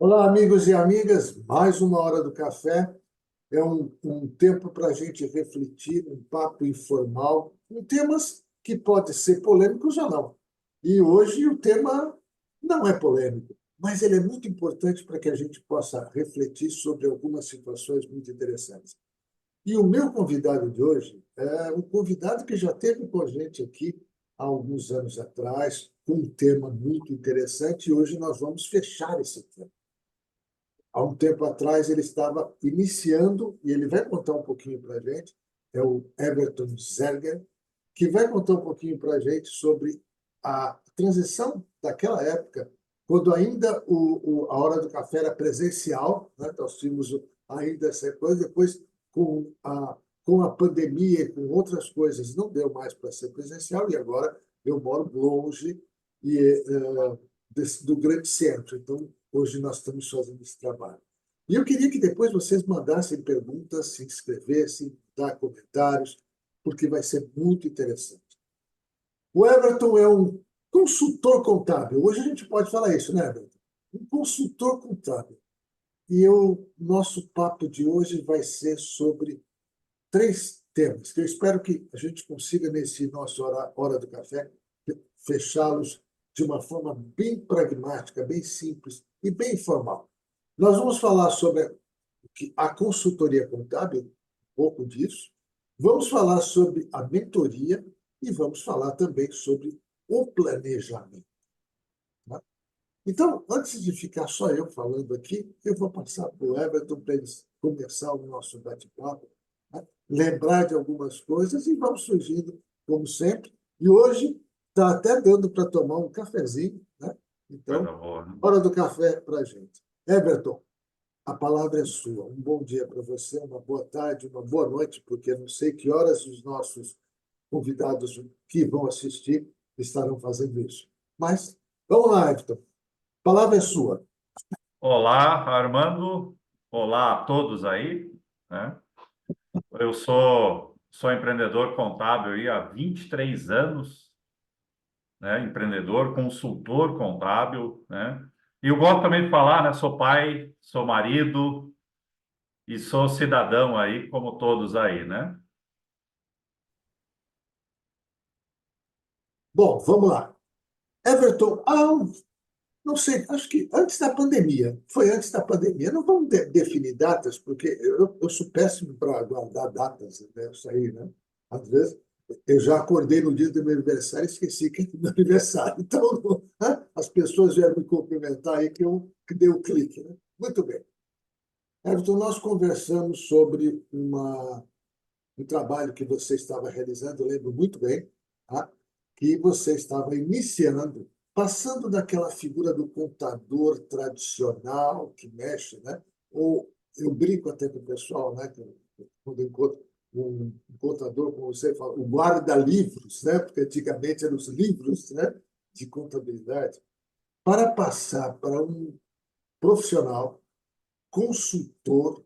Olá, amigos e amigas. Mais uma hora do café. É um tempo para a gente refletir, um papo informal, com temas que podem ser polêmicos ou não. E hoje o tema não é polêmico, mas ele é muito importante para que a gente possa refletir sobre algumas situações muito interessantes. E o meu convidado de hoje é um convidado que já esteve com a gente aqui há alguns anos atrás, com um tema muito interessante, e hoje nós vamos fechar esse tema. Há um tempo atrás ele estava iniciando, e ele vai contar um pouquinho para a gente, é o Everton Zerger, que vai contar um pouquinho para a gente sobre a transição daquela época, quando ainda a Hora do Café era presencial, né? Nós tínhamos ainda essa coisa, depois com a pandemia e com outras coisas não deu mais para ser presencial, e agora eu moro longe do grande centro, então hoje nós estamos fazendo esse trabalho. E eu queria que depois vocês mandassem perguntas, se inscrevessem, dar comentários, porque vai ser muito interessante. O Everton é um consultor contábil. Hoje a gente pode falar isso, né, Everton? Um consultor contábil. E nosso papo de hoje vai ser sobre três temas, que eu espero que a gente consiga, nesse nosso hora do café, fechá-los de uma forma bem pragmática, bem simples e bem informal. Nós vamos falar sobre a consultoria contábil, um pouco disso, vamos falar sobre a mentoria e vamos falar também sobre o planejamento. Né? Então, antes de ficar só eu falando aqui, eu vou passar para o Everton para ele começar o nosso bate-papo, né? Lembrar de algumas coisas e vamos surgindo, como sempre. E hoje está até dando para tomar um cafezinho, né? Coisa Então, boa, né? hora do café para a gente. Everton, a palavra é sua. Um bom dia para você, uma boa tarde, uma boa noite, porque não sei que horas os nossos convidados que vão assistir estarão fazendo isso. Mas vamos lá, Everton. A palavra é sua. Olá, Armando. Olá a todos aí, né? Eu sou empreendedor contábil aí há 23 anos, né? Empreendedor, consultor contábil, né? E eu gosto também de falar, né? Sou pai, sou marido e sou cidadão aí, como todos aí, né? Bom, vamos lá. Everton, não sei, acho que antes da pandemia, foi antes da pandemia. Não vamos definir datas, porque eu sou péssimo para guardar datas, né? Isso aí, né? Às vezes, eu já acordei no dia do meu aniversário e esqueci que é meu aniversário. Então, né? As pessoas vieram me cumprimentar aí que dei o clique, né? Muito bem. Everton, nós conversamos sobre um trabalho que você estava realizando, eu lembro muito bem, tá? Que você estava iniciando, passando daquela figura do contador tradicional que mexe, né? Ou eu brinco até com o pessoal, né? Quando eu encontro um contador, como você fala, o guarda-livros, né? Porque antigamente eram os livros, né? De contabilidade, para passar para um profissional, consultor,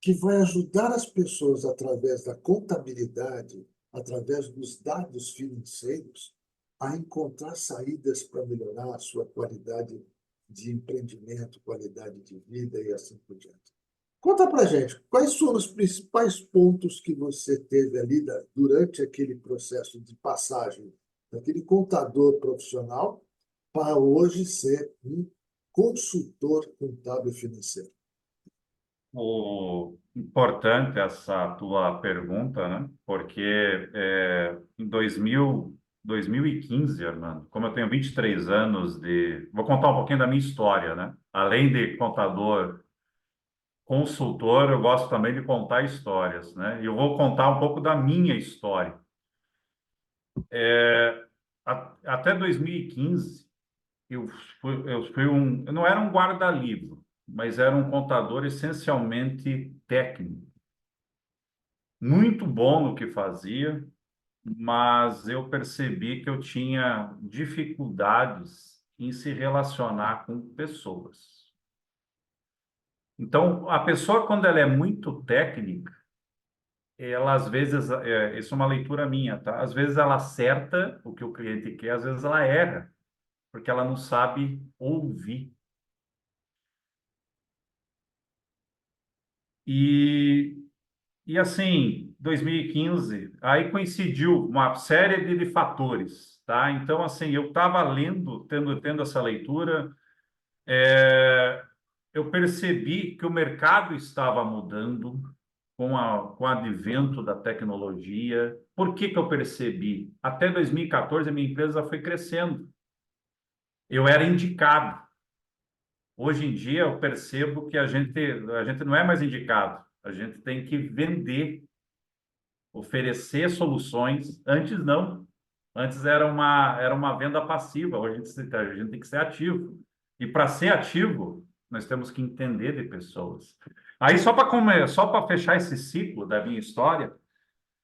que vai ajudar as pessoas através da contabilidade, através dos dados financeiros, a encontrar saídas para melhorar a sua qualidade de empreendimento, qualidade de vida e assim por diante. Conta para gente, quais foram os principais pontos que você teve ali durante aquele processo de passagem daquele contador profissional para hoje ser um consultor contábil financeiro? O importante essa tua pergunta, né? Porque em 2015, Armando, como eu tenho 23 anos Vou contar um pouquinho da minha história, né? Além de contador, consultor, eu gosto também de contar histórias, né? E eu vou contar um pouco da minha história. Até 2015, eu não era um guarda-livro, mas era um contador essencialmente técnico. Muito bom no que fazia, mas eu percebi que eu tinha dificuldades em se relacionar com pessoas. Então, a pessoa, quando ela é muito técnica, ela às vezes, isso é uma leitura minha, tá? Às vezes ela acerta o que o cliente quer, às vezes ela erra, porque ela não sabe ouvir. E assim, 2015, aí coincidiu uma série de fatores, tá? Então, assim, eu estava lendo, tendo essa leitura, é, eu percebi que o mercado estava mudando com o advento da tecnologia. Por que que eu percebi? Até 2014, a minha empresa foi crescendo. Eu era indicado. Hoje em dia, eu percebo que a gente não é mais indicado. A gente tem que vender, oferecer soluções. Antes não. Antes era uma venda passiva. Hoje a gente tem que ser ativo. E para ser ativo, nós temos que entender de pessoas. Aí, só para fechar esse ciclo da minha história,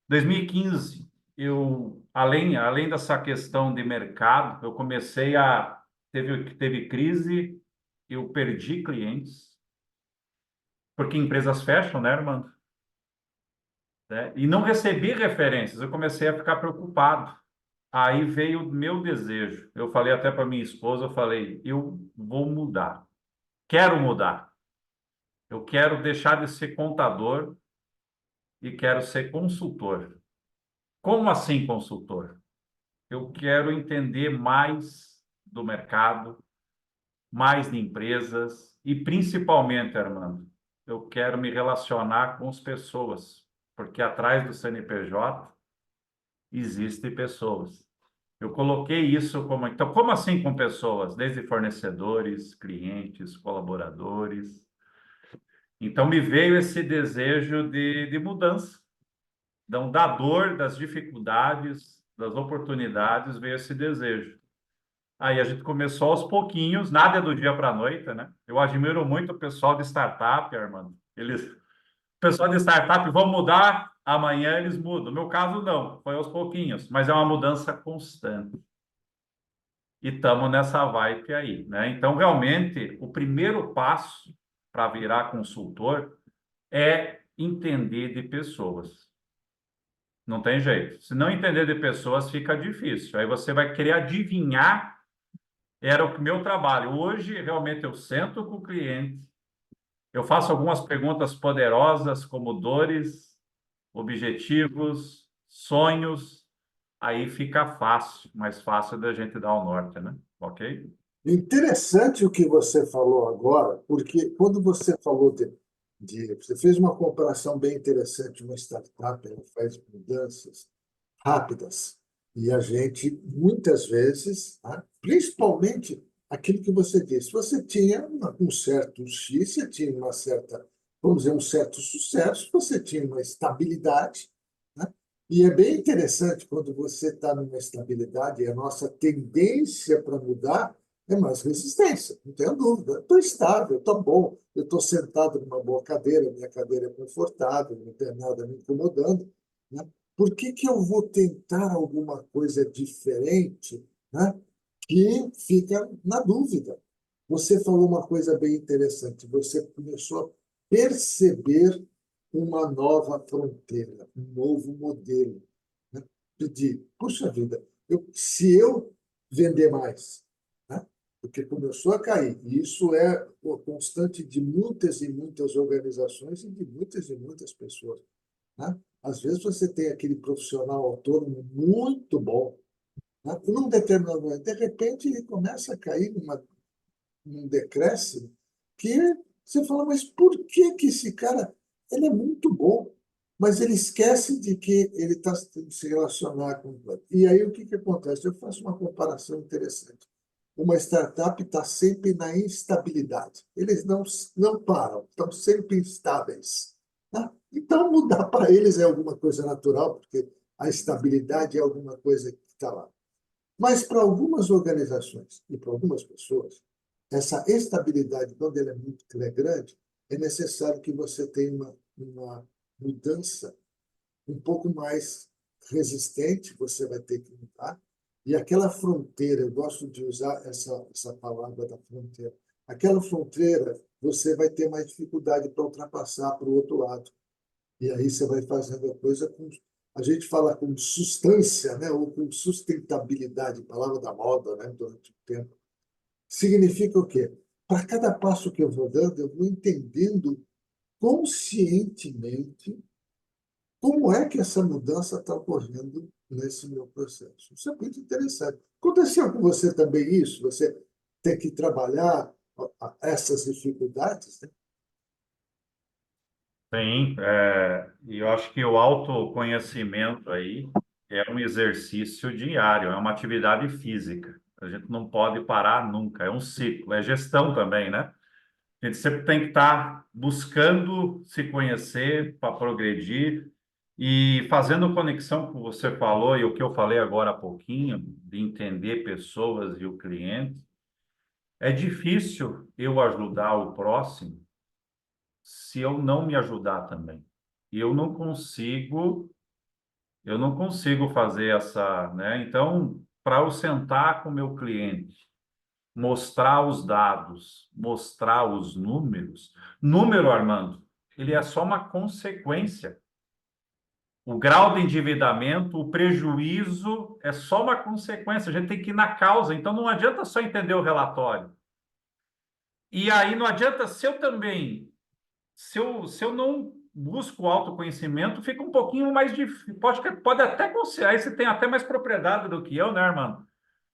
2015, além dessa questão de mercado, eu comecei a. Teve crise, eu perdi clientes, porque empresas fecham, né, irmão? Né? E não recebi referências, eu comecei a ficar preocupado. Aí veio o meu desejo. Eu falei até para minha esposa, eu falei, eu vou mudar. Quero mudar. Eu quero deixar de ser contador e quero ser consultor. Como assim consultor? Eu quero entender mais do mercado, mais de empresas e principalmente, Armando, eu quero me relacionar com as pessoas, porque atrás do CNPJ existem pessoas. Eu coloquei isso como. Então, como assim com pessoas? Desde fornecedores, clientes, colaboradores. Então, me veio esse desejo de mudança. Então, da dor, das dificuldades, das oportunidades, veio esse desejo. Aí a gente começou aos pouquinhos, nada é do dia para a noite, né? Eu admiro muito o pessoal de startup, Armando. O pessoal de startup, vão mudar, amanhã eles mudam. No meu caso, não, foi aos pouquinhos, mas é uma mudança constante. E estamos nessa vibe aí, né? Então, realmente, o primeiro passo para virar consultor é entender de pessoas. Não tem jeito. Se não entender de pessoas, fica difícil. Aí você vai querer adivinhar. Era o meu trabalho. Hoje, realmente, eu sento com o cliente, eu faço algumas perguntas poderosas, como dores, objetivos, sonhos, aí fica fácil, mais fácil da gente dar o norte, né? Ok? Interessante o que você falou agora, porque quando você falou você fez uma comparação bem interessante, uma startup, ela faz mudanças rápidas. E a gente, muitas vezes, né, principalmente aquilo que você disse, você tinha um certo X, você tinha uma certa, vamos dizer, um certo sucesso, você tinha uma estabilidade, né? E é bem interessante quando você está numa estabilidade, e a nossa tendência para mudar é mais resistência, não tenho dúvida. Estou estável, estou bom, eu estou sentado numa boa cadeira, minha cadeira é confortável, não tem nada me incomodando, né? Por que que eu vou tentar alguma coisa diferente, né, que fica na dúvida? Você falou uma coisa bem interessante. Você começou a perceber uma nova fronteira, um novo modelo, né? De, puxa vida, se eu vender mais, né? Porque começou a cair. E isso é o constante de muitas e muitas organizações e muitas pessoas, né? Às vezes você tem aquele profissional autônomo muito bom, né? E num determinado momento, de repente, ele começa a cair num decréscimo que você fala, mas por que que esse cara, ele é muito bom, mas ele esquece de que ele está se relacionar com... E aí o que que acontece? Eu faço uma comparação interessante. Uma startup está sempre na instabilidade. Eles não param, estão sempre instáveis, né? Então, mudar para eles é alguma coisa natural, porque a estabilidade é alguma coisa que está lá. Mas para algumas organizações e para algumas pessoas, essa estabilidade, quando ela é grande, é necessário que você tenha uma mudança um pouco mais resistente, você vai ter que mudar. E aquela fronteira, eu gosto de usar essa palavra da fronteira, aquela fronteira você vai ter mais dificuldade para ultrapassar para o outro lado. E aí você vai fazendo a coisa com. A gente fala com substância, né? Ou com sustentabilidade, palavra da moda, né? Durante o tempo. Significa o quê? Para cada passo que eu vou dando, eu vou entendendo conscientemente como é que essa mudança está ocorrendo nesse meu processo. Isso é muito interessante. Aconteceu com você também isso? Você tem que trabalhar essas dificuldades, né? Sim, e eu acho que o autoconhecimento aí é um exercício diário, é uma atividade física. A gente não pode parar nunca, é um ciclo, é gestão também, né? A gente sempre tem que estar buscando se conhecer para progredir e fazendo conexão com o que você falou e o que eu falei agora há pouquinho, de entender pessoas e o cliente. É difícil eu ajudar o próximo se eu não me ajudar também. E eu não consigo fazer essa, né? Então, para eu sentar com o meu cliente, mostrar os dados, mostrar os números, número, Armando, ele é só uma consequência. O grau de endividamento, o prejuízo é só uma consequência. A gente tem que ir na causa. Então, não adianta só entender o relatório. E aí não adianta se eu também se eu não busco o autoconhecimento, fica um pouquinho mais difícil. Pode até conseguir, aí você tem até mais propriedade do que eu, né, irmão?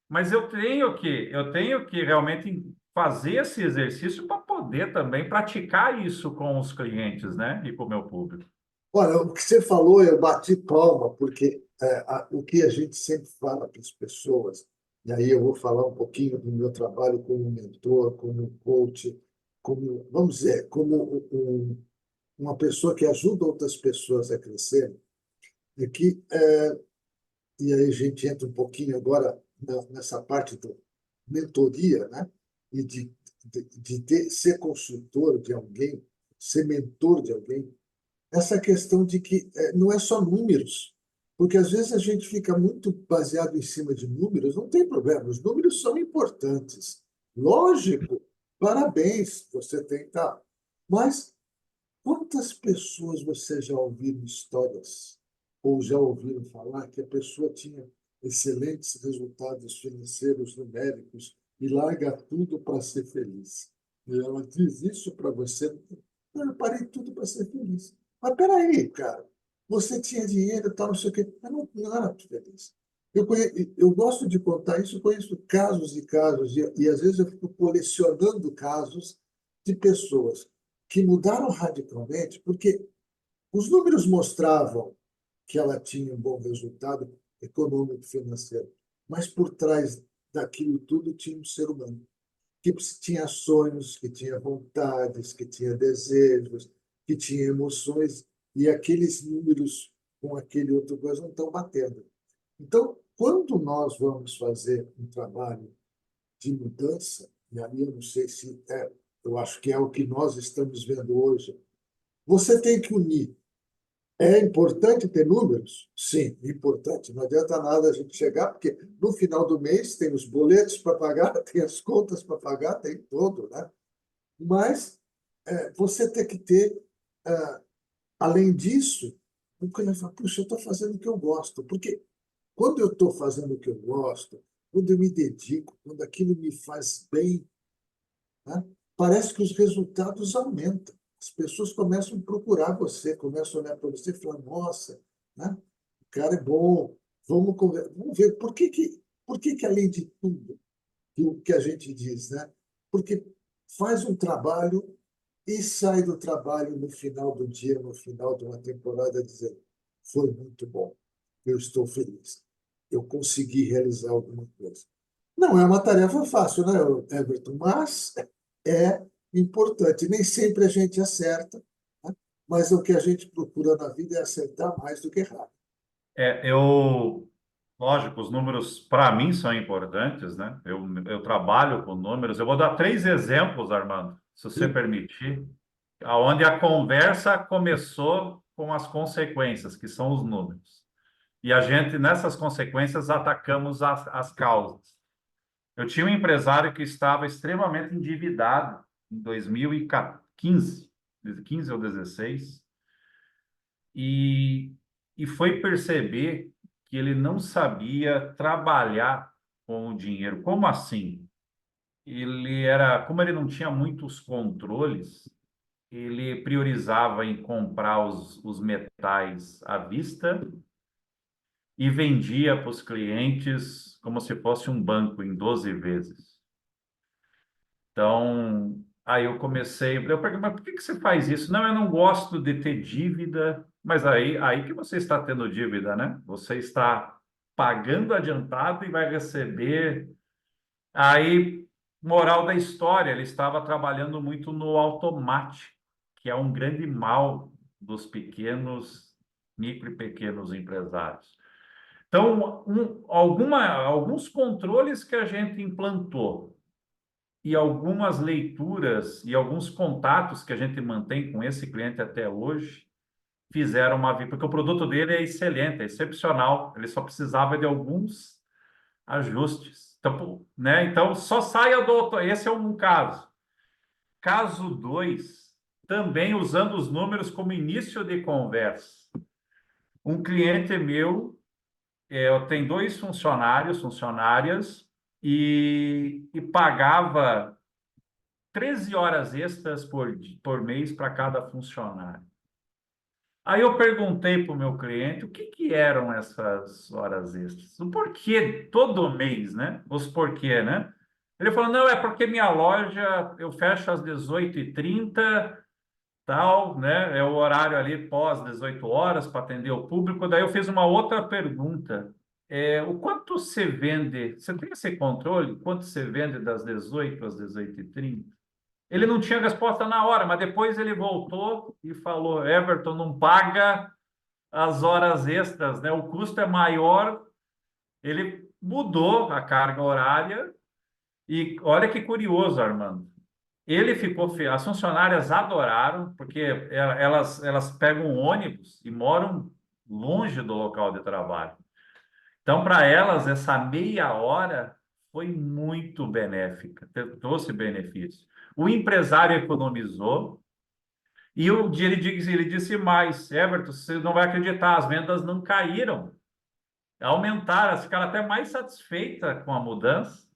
Mas eu tenho que realmente fazer esse exercício para poder também praticar isso com os clientes, né? E com o meu público. Olha, o que você falou, eu bati palma, porque o que a gente sempre fala para as pessoas, e aí eu vou falar um pouquinho do meu trabalho como mentor, como coach, como, vamos dizer, como uma pessoa que ajuda outras pessoas a crescer, é que, e aí a gente entra um pouquinho agora nessa parte da mentoria, né? E ser consultor de alguém, ser mentor de alguém, essa questão de que não é só números, porque às vezes a gente fica muito baseado em cima de números, não tem problema, os números são importantes. Lógico, parabéns, você tem que estar. Mas quantas pessoas você já ouviram histórias ou já ouviram falar que a pessoa tinha excelentes resultados financeiros, numéricos e larga tudo para ser feliz? E ela diz isso para você: "Não, eu parei tudo para ser feliz." Mas peraí, cara, você tinha dinheiro e tal, não sei o quê, mas não era feliz. Eu gosto de contar isso, eu conheço casos e casos, e às vezes eu fico colecionando casos de pessoas que mudaram radicalmente, porque os números mostravam que ela tinha um bom resultado econômico financeiro, mas por trás daquilo tudo tinha um ser humano que tinha sonhos, que tinha vontades, que tinha desejos, que tinha emoções, e aqueles números com aquele outro coisa não estão batendo. Então, quando nós vamos fazer um trabalho de mudança, e aí eu não sei se eu acho que é o que nós estamos vendo hoje, você tem que unir. É importante ter números? Sim, importante. Não adianta nada a gente chegar, porque no final do mês tem os boletos para pagar, tem as contas para pagar, tem tudo, né? Mas você tem que ter, além disso, o cara fala, puxa, eu estou fazendo o que eu gosto. Porque quando eu estou fazendo o que eu gosto, quando eu me dedico, quando aquilo me faz bem, né? Parece que os resultados aumentam. As pessoas começam a procurar você, começam a olhar para você e falar, nossa, né? O cara é bom, vamos ver por que, além de tudo, o que a gente diz, né? Porque faz um trabalho e sai do trabalho no final do dia, no final de uma temporada, dizendo, foi muito bom, eu estou feliz, eu consegui realizar alguma coisa. Não é uma tarefa fácil, né, Everton? Mas é importante. Nem sempre a gente acerta, né? Mas o que a gente procura na vida é acertar mais do que errar. Lógico, os números para mim são importantes, né? Eu trabalho com números. Eu vou dar três exemplos, Armando, se você Sim. permitir, aonde a conversa começou com as consequências, que são os números. E a gente, nessas consequências, atacamos as causas. Eu tinha um empresário que estava extremamente endividado em 2015, 15 ou 16, e, e foi perceber que ele não sabia trabalhar com o dinheiro. Como assim? Como ele não tinha muitos controles, ele priorizava em comprar os metais à vista e vendia para os clientes como se fosse um banco em 12 vezes. Então, aí eu comecei, eu perguntei, mas por que que você faz isso? Não, eu não gosto de ter dívida, mas aí que você está tendo dívida, né? Você está pagando adiantado e vai receber. Aí, moral da história, ele estava trabalhando muito no automático, que é um grande mal dos pequenos, micro e pequenos empresários. Então, alguns controles que a gente implantou e algumas leituras e alguns contatos que a gente mantém com esse cliente até hoje fizeram uma vida, porque o produto dele é excelente, é excepcional, ele só precisava de alguns ajustes. Então, né? Então só saia do auto. Esse é um caso. Caso 2, também usando os números como início de conversa. Um cliente meu, eu tenho 2 funcionárias, e pagava 13 horas extras por mês para cada funcionário. Aí eu perguntei para o meu cliente o que que eram essas horas extras, o porquê todo mês, né? Os porquê, né? Ele falou, não, é porque minha loja eu fecho às 18h30, tal, né? É o horário ali pós 18 horas para atender o público. Daí eu fiz uma outra pergunta. O quanto você vende? Você tem esse controle? Quanto você vende das 18 às 18h30? Ele não tinha resposta na hora, mas depois ele voltou e falou: Everton, não paga as horas extras, né? O custo é maior. Ele mudou a carga horária e olha que curioso, Armando. Ele ficou, as funcionárias adoraram, porque elas pegam um ônibus e moram longe do local de trabalho. Então, para elas, essa meia hora foi muito benéfica, trouxe benefício. O empresário economizou e ele disse mais, Everton, você não vai acreditar, as vendas não caíram, aumentaram, elas ficaram até mais satisfeitas com a mudança,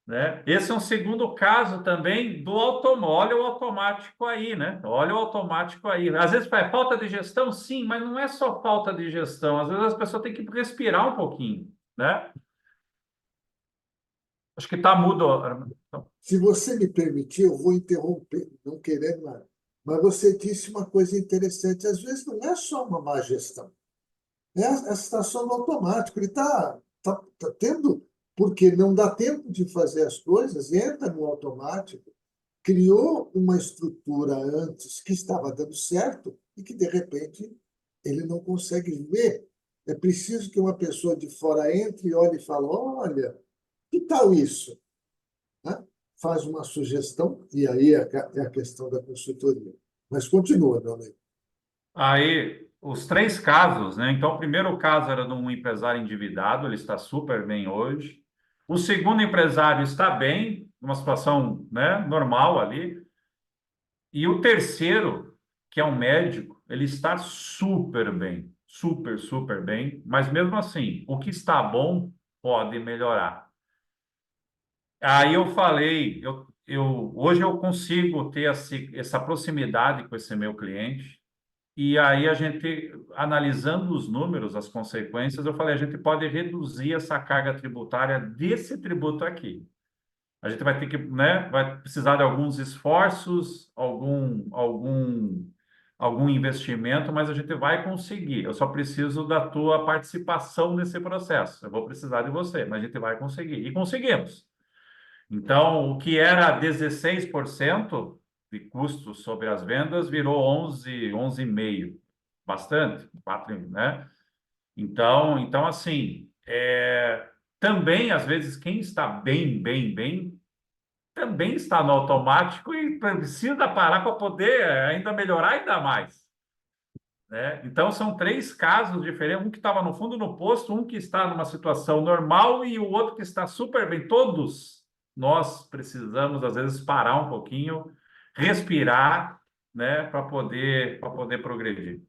né? Esse é um segundo caso também do automóvel. Olha o automático aí, né? Olha o automático aí. Às vezes faz falta de gestão, sim, mas não é só falta de gestão. Às vezes as pessoas têm que respirar um pouquinho, né? Acho que está mudo. Então, Se você me permitir, eu vou interromper, não querendo nada. Mas você disse uma coisa interessante. Às vezes não é só uma má gestão, é a situação do automático. Ele tá tendo, porque não dá tempo de fazer as coisas, entra no automático, criou uma estrutura antes que estava dando certo e que, de repente, ele não consegue ver. É preciso que uma pessoa de fora entre e olhe e fale: olha, que tal isso? Né? Faz uma sugestão, e aí é a questão da consultoria. Mas continua, meu amigo. aí, os 3 casos, né? Então, o primeiro caso era de um empresário endividado, ele está super bem hoje. O segundo empresário está bem, numa situação, né, normal ali. E o terceiro, que é um médico, ele está super bem, super, super bem. Mas mesmo assim, o que está bom pode melhorar. Aí eu falei, hoje eu consigo ter essa proximidade com esse meu cliente. E aí a gente, analisando os números, as consequências, eu falei, a gente pode reduzir essa carga tributária desse tributo aqui. A gente vai ter que, né, vai precisar de alguns esforços, algum investimento, mas a gente vai conseguir. Eu só preciso da tua participação nesse processo. Eu vou precisar de você, mas a gente vai conseguir. E conseguimos. Então, o que era 16% de custo sobre as vendas virou 11,5%. Bastante, 4, né? Então assim, também, às vezes, quem está bem, também está no automático e precisa parar para poder ainda melhorar ainda mais, né? Então, são 3 casos diferentes, um que estava no fundo do poço, um que está numa situação normal e o outro que está super bem. Todos nós precisamos, às vezes, parar um pouquinho, respirar, né, para poder progredir.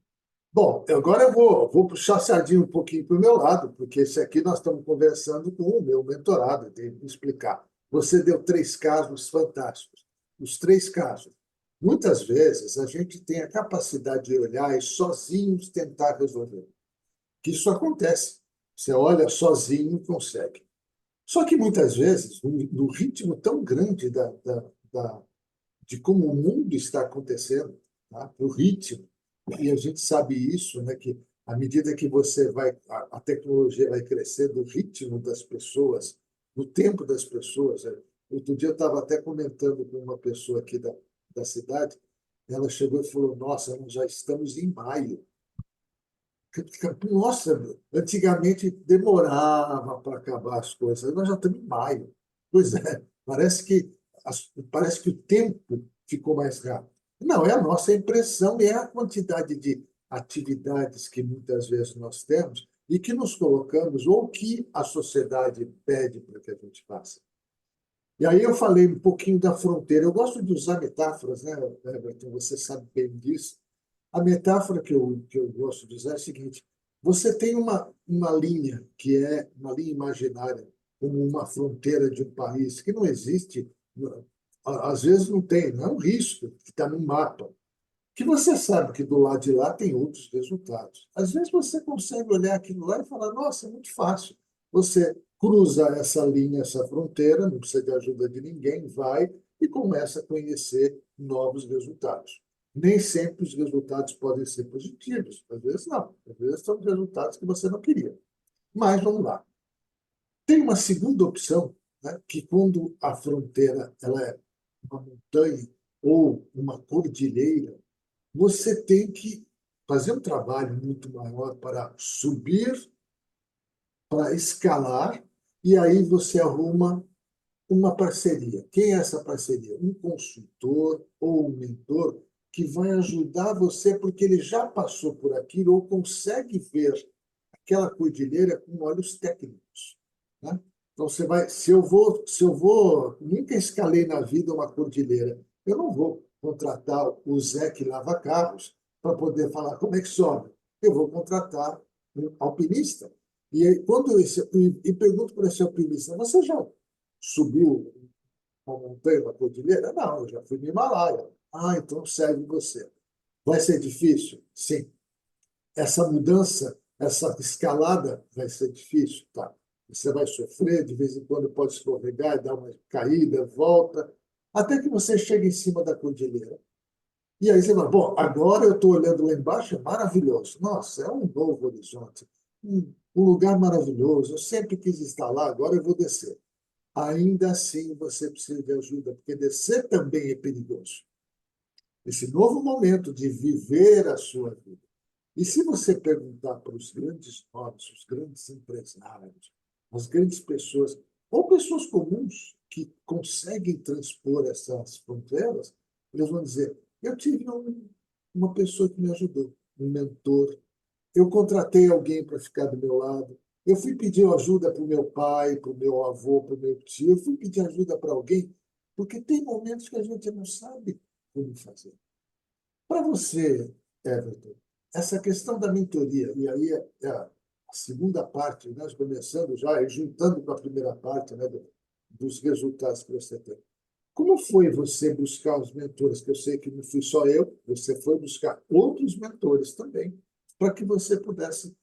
Bom, agora eu vou puxar a sardinha um pouquinho para o meu lado, porque esse aqui nós estamos conversando com o meu mentorado, eu tenho que explicar. Você deu 3 casos fantásticos. Os 3 casos. Muitas vezes a gente tem a capacidade de olhar e sozinhos tentar resolver. Que isso acontece. Você olha sozinho e consegue. Só que muitas vezes, no ritmo tão grande de como o mundo está acontecendo, tá? O ritmo, e a gente sabe isso, né, que à medida que você vai, a tecnologia vai crescendo, o ritmo das pessoas, o tempo das pessoas. Outro dia eu estava até comentando com uma pessoa aqui da cidade, ela chegou e falou: Nossa, nós já estamos em maio. Nossa, antigamente demorava para acabar as coisas, nós já estamos em maio. Pois é, parece que o tempo ficou mais rápido. Não, é a nossa impressão e é a quantidade de atividades que muitas vezes nós temos e que nos colocamos, ou que a sociedade pede para que a gente faça. E aí eu falei um pouquinho da fronteira. Eu gosto de usar metáforas, né, Everton? Você sabe bem disso. A metáfora que eu gosto de usar é a seguinte: você tem uma linha, que é uma linha imaginária, como uma fronteira de um país, que não existe, às vezes não tem, não é um risco, que está no mapa, que você sabe que do lado de lá tem outros resultados. Às vezes você consegue olhar aquilo lá e falar: Nossa, é muito fácil. Você cruza essa linha, essa fronteira, não precisa de ajuda de ninguém, vai e começa a conhecer novos resultados. Nem sempre os resultados podem ser positivos, às vezes não, às vezes são resultados que você não queria. Mas vamos lá. Tem uma segunda opção, né, que quando a fronteira ela é uma montanha ou uma cordilheira, você tem que fazer um trabalho muito maior para subir, para escalar, e aí você arruma uma parceria. Quem é essa parceria? Um consultor ou um mentor que vai ajudar você porque ele já passou por aquilo ou consegue ver aquela cordilheira com olhos técnicos, né? Então você vai, se eu vou, nunca escalei na vida uma cordilheira, eu não vou contratar o Zé que lava carros para poder falar como é que sobe. Eu vou contratar um alpinista. E aí, pergunto para esse alpinista: Você já subiu uma montanha, uma cordilheira? Não, eu já fui no Himalaia. Ah, então segue você. Vai ser difícil? Sim. Essa mudança, essa escalada vai ser difícil, tá? Você vai sofrer, de vez em quando pode escorregar, dar uma caída, volta, até que você chegue em cima da cordilheira. E aí você fala: Bom, agora eu estou olhando lá embaixo, é maravilhoso. Nossa, é um novo horizonte, um lugar maravilhoso. Eu sempre quis estar lá, agora eu vou descer. Ainda assim, você precisa de ajuda, porque descer também é perigoso. Esse novo momento de viver a sua vida. E se você perguntar para os grandes nomes, os grandes empresários, as grandes pessoas, ou pessoas comuns que conseguem transpor essas fronteiras, eles vão dizer: Eu tive uma pessoa que me ajudou, um mentor. Eu contratei alguém para ficar do meu lado. Eu fui pedir ajuda para o meu pai, para o meu avô, para o meu tio. Eu fui pedir ajuda para alguém, porque tem momentos que a gente não sabe como fazer. Para você, Everton, essa questão da mentoria, e aí é a segunda parte, né, nós começando já e juntando com a primeira parte, né, dos resultados que você tem. Como foi você buscar os mentores? Que eu sei que não fui só eu, você foi buscar outros mentores também, para que você pudesse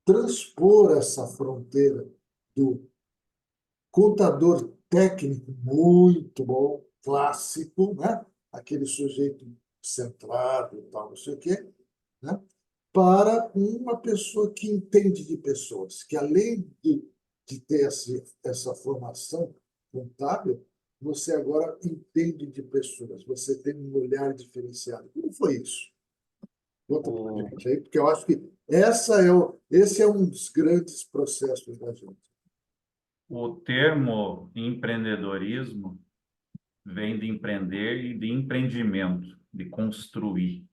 transpor essa fronteira do contador técnico muito bom, clássico, né? Aquele sujeito centrado e tal, não sei o quê, né? Para uma pessoa que entende de pessoas, que além de ter essa formação contábil, você agora entende de pessoas, você tem um olhar diferenciado. Como foi isso? Conta para a O, gente aí, porque eu acho que esse é um dos grandes processos da gente. o termo empreendedorismo vem de empreender e de empreendimento, de construir.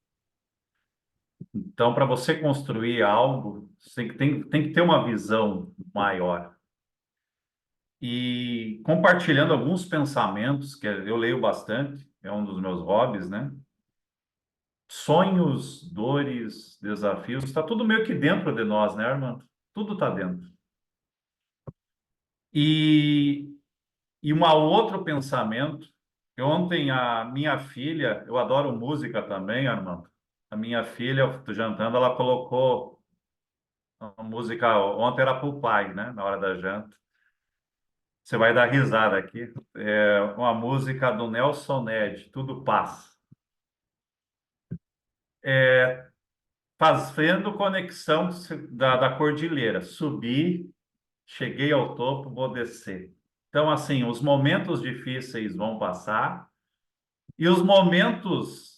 Então, para você construir algo, você tem que ter uma visão maior. E compartilhando alguns pensamentos, que eu leio bastante, é um dos meus hobbies, né? Sonhos, dores, desafios, está tudo meio que dentro de nós, né, Armando? Tudo está dentro. E, e um outro pensamento Ontem a minha filha, eu adoro música também, Armando. A minha filha, eu tô jantando, ela colocou uma música, ontem era para o pai, né? Na hora da janta. Você vai dar risada aqui. É uma música do Nelson Ned, Tudo Passa. Fazendo conexão da cordilheira. Subi, cheguei ao topo, vou descer. Então, assim, os momentos difíceis vão passar e os momentos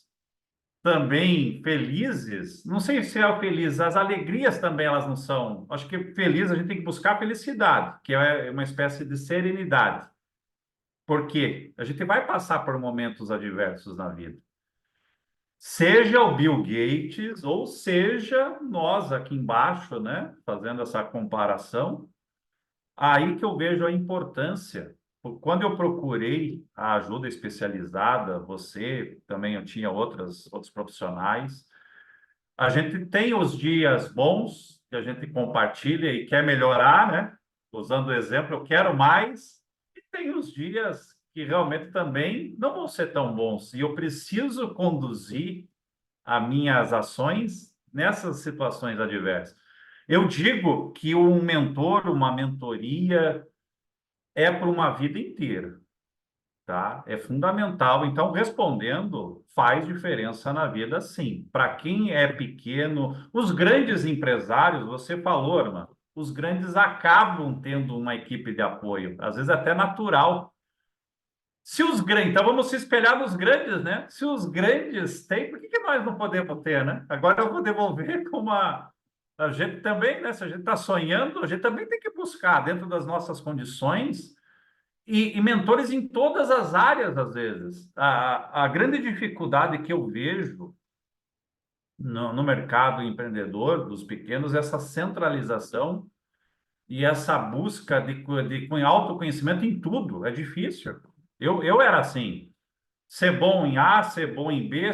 também felizes, não sei se é o feliz, as alegrias também elas não são. Acho que feliz a gente tem que buscar felicidade, que é uma espécie de serenidade. Porque a gente vai passar por momentos adversos na vida. Seja o Bill Gates ou seja nós aqui embaixo, né, fazendo essa comparação, aí que eu vejo a importância. Quando eu procurei a ajuda especializada, você também eu tinha outros profissionais. A gente tem os dias bons que a gente compartilha e quer melhorar, né? Usando o exemplo, eu quero mais. E tem os dias que realmente também não vão ser tão bons. E eu preciso conduzir as minhas ações nessas situações adversas. Eu digo que um mentor, uma mentoria, é para uma vida inteira, tá? É fundamental. Então, respondendo, faz diferença na vida, sim. Para quem é pequeno, os grandes empresários, você falou, irmã, os grandes acabam tendo uma equipe de apoio, às vezes até natural. Se os grandes, então vamos se espelhar nos grandes, né? Se os grandes têm, por que que nós não podemos ter, né? Agora eu vou devolver com uma. A gente também, né? Se a gente está sonhando, a gente também tem que buscar, dentro das nossas condições, e mentores em todas as áreas, às vezes. A grande dificuldade que eu vejo no mercado empreendedor dos pequenos é essa centralização e essa busca de autoconhecimento em tudo. É difícil. Eu era assim. Ser bom em A, ser bom em B,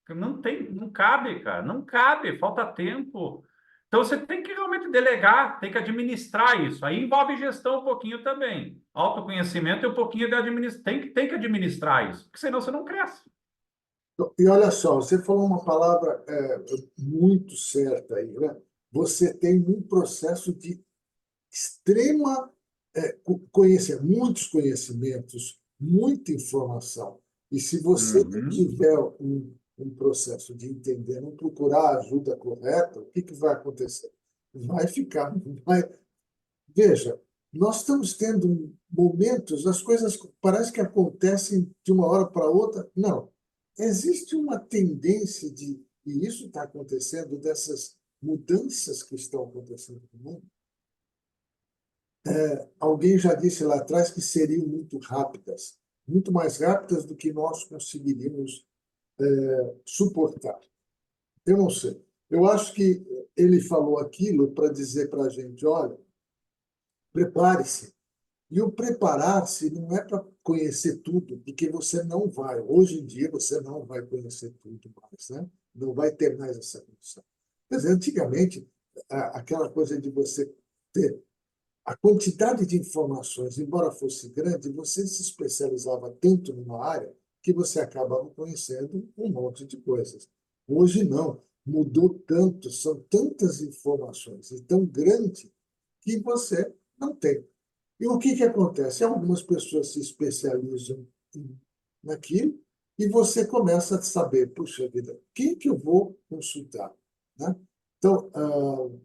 não tem, não cabe, cara, não cabe, falta tempo. Então você tem que realmente delegar, tem que administrar isso. Aí envolve gestão um pouquinho também. Autoconhecimento e um pouquinho de administrar. Tem que administrar isso, porque senão você não cresce. E olha só, você falou uma palavra muito certa aí, né? Você tem um processo de extrema muitos conhecimentos, muita informação. E se você não Uhum. tiver um processo de entender, não procurar a ajuda correta, o que que vai acontecer? Vai ficar, vai. Veja, nós estamos tendo momentos, as coisas parece que acontecem de uma hora para outra. Não. Existe uma tendência de, e isso está acontecendo, dessas mudanças que estão acontecendo no mundo. Alguém já disse lá atrás que seriam muito rápidas, muito mais rápidas do que nós conseguiríamos suportar. Eu não sei. Eu acho que ele falou aquilo para dizer para a gente: olha, prepare-se. E o preparar-se não é para conhecer tudo, porque você não vai. Hoje em dia, você não vai conhecer tudo mais, né? Não vai ter mais essa condição. Quer dizer, antigamente, aquela coisa de você ter a quantidade de informações, embora fosse grande, você se especializava tanto numa área que você acabava conhecendo um monte de coisas. Hoje não, mudou tanto, são tantas informações e tão grande que você não tem. E o que que acontece? Algumas pessoas se especializam naquilo e você começa a saber, puxa vida, quem que eu vou consultar, né? Então,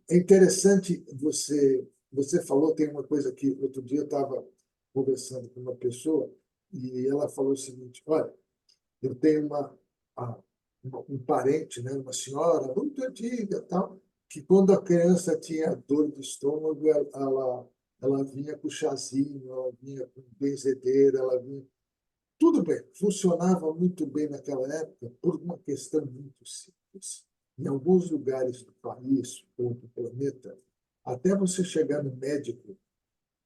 é interessante você falou, tem uma coisa que outro dia eu estava conversando com uma pessoa e ela falou o seguinte: olha, eu tenho a- um parente, né, uma senhora muito antiga, tal, que quando a criança tinha dor de estômago, ela vinha com chazinho, ela vinha com benzedeira, ela vinha. Tudo bem, funcionava muito bem naquela época por uma questão muito simples. Em alguns lugares do país ou do planeta, até você chegar no médico,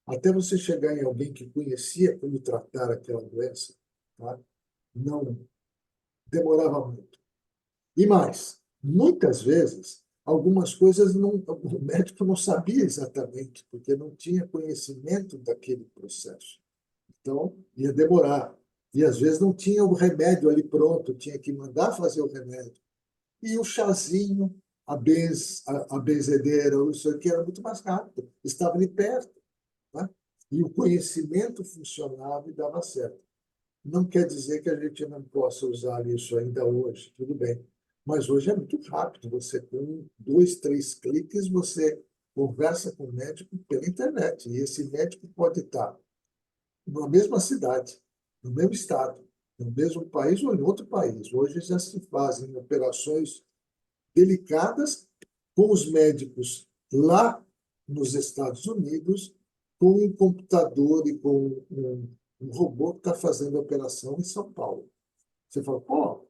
até você chegar em alguém que conhecia como tratar aquela doença, tá? Não demorava muito. E mais, muitas vezes, algumas coisas o médico não sabia exatamente, porque não tinha conhecimento daquele processo. Então, ia demorar. E às vezes não tinha o remédio ali pronto, tinha que mandar fazer o remédio. E o chazinho, a benzedeira, isso aqui era muito mais rápido, estava ali perto, né? E o conhecimento funcionava e dava certo. Não quer dizer que a gente não possa usar isso ainda hoje, tudo bem. Mas hoje é muito rápido. Você, com dois, três cliques, você conversa com o médico pela internet. E esse médico pode estar na mesma cidade, no mesmo estado, no mesmo país ou em outro país. Hoje já se fazem operações delicadas com os médicos lá nos Estados Unidos, com um computador e com um robô que está fazendo a operação em São Paulo. Você fala, pô,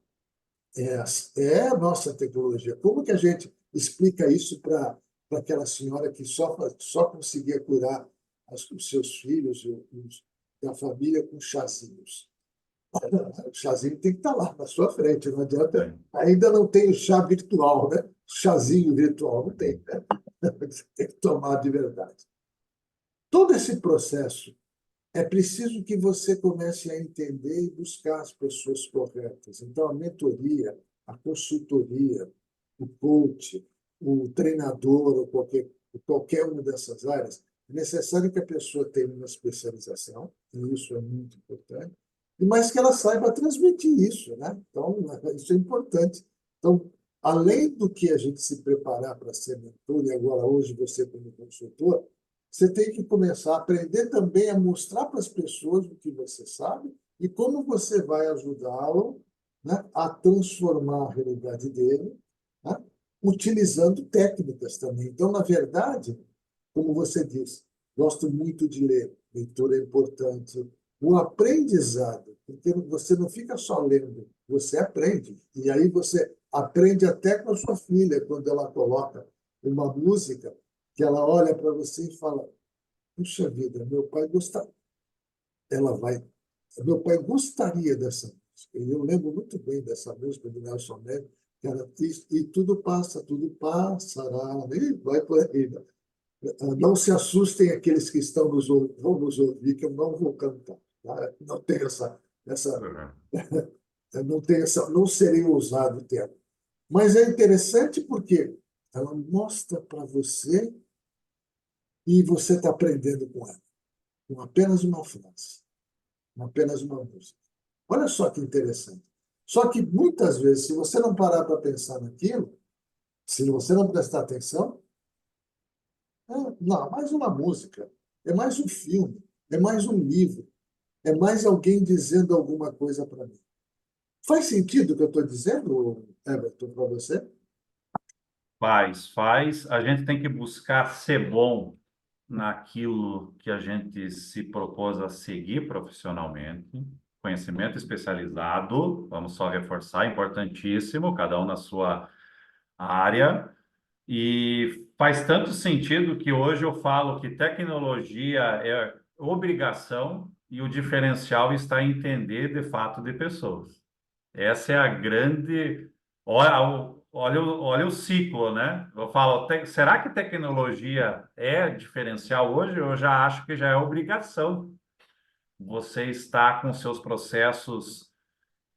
é a nossa tecnologia. Como que a gente explica isso para aquela senhora que só conseguia curar os seus filhos, da família, com chazinhos? O chazinho tem que estar lá na sua frente, não adianta. Sim. Ainda não tem o chá virtual, né? Chazinho virtual, não tem, né? Você tem que tomar de verdade. Todo esse processo é preciso que você comece a entender e buscar as pessoas corretas. Então, a mentoria, a consultoria, o coach, o treinador, ou qualquer uma dessas áreas, é necessário que a pessoa tenha uma especialização, e isso é muito importante, e mais que ela saiba transmitir isso, né? Então, isso é importante. Então, além do que a gente se preparar para ser mentor, e agora hoje você como consultor, você tem que começar a aprender também a mostrar para as pessoas o que você sabe e como você vai ajudá-lo, né, a transformar a realidade dele, né, utilizando técnicas também. Então, na verdade, como você disse, gosto muito de ler, leitura é importante. O aprendizado, porque você não fica só lendo, você aprende. E aí você aprende até com a sua filha, quando ela coloca uma música que ela olha para você e fala: puxa vida, meu pai gostaria. Ela vai. Meu pai gostaria dessa música. E eu lembro muito bem dessa música do Nelson Ned, que era e tudo passará, e vai por aí. Né? Não se assustem aqueles que vão nos ouvir, que eu não vou cantar. Tá? Não tem essa, Uhum. não tem essa, não serei ousado o termo. Mas é interessante porque ela mostra para você e você está aprendendo com ela, com apenas uma frase, com apenas uma música. Olha só que interessante. Só que muitas vezes, se você não parar para pensar naquilo, se você não prestar atenção, não, mais uma música, é mais um filme, é mais um livro, é mais alguém dizendo alguma coisa para mim. Faz sentido o que eu estou dizendo, Everton, para você? Faz, faz. A gente tem que buscar ser bom naquilo que a gente se propôs a seguir profissionalmente. Conhecimento especializado, vamos só reforçar, importantíssimo, cada um na sua área. E faz tanto sentido que hoje eu falo que tecnologia é obrigação e o diferencial está em entender de fato de pessoas. Essa é a grande. Olha o ciclo, né? Eu falo, será que tecnologia é diferencial hoje? Eu já acho que já é obrigação. Você está com seus processos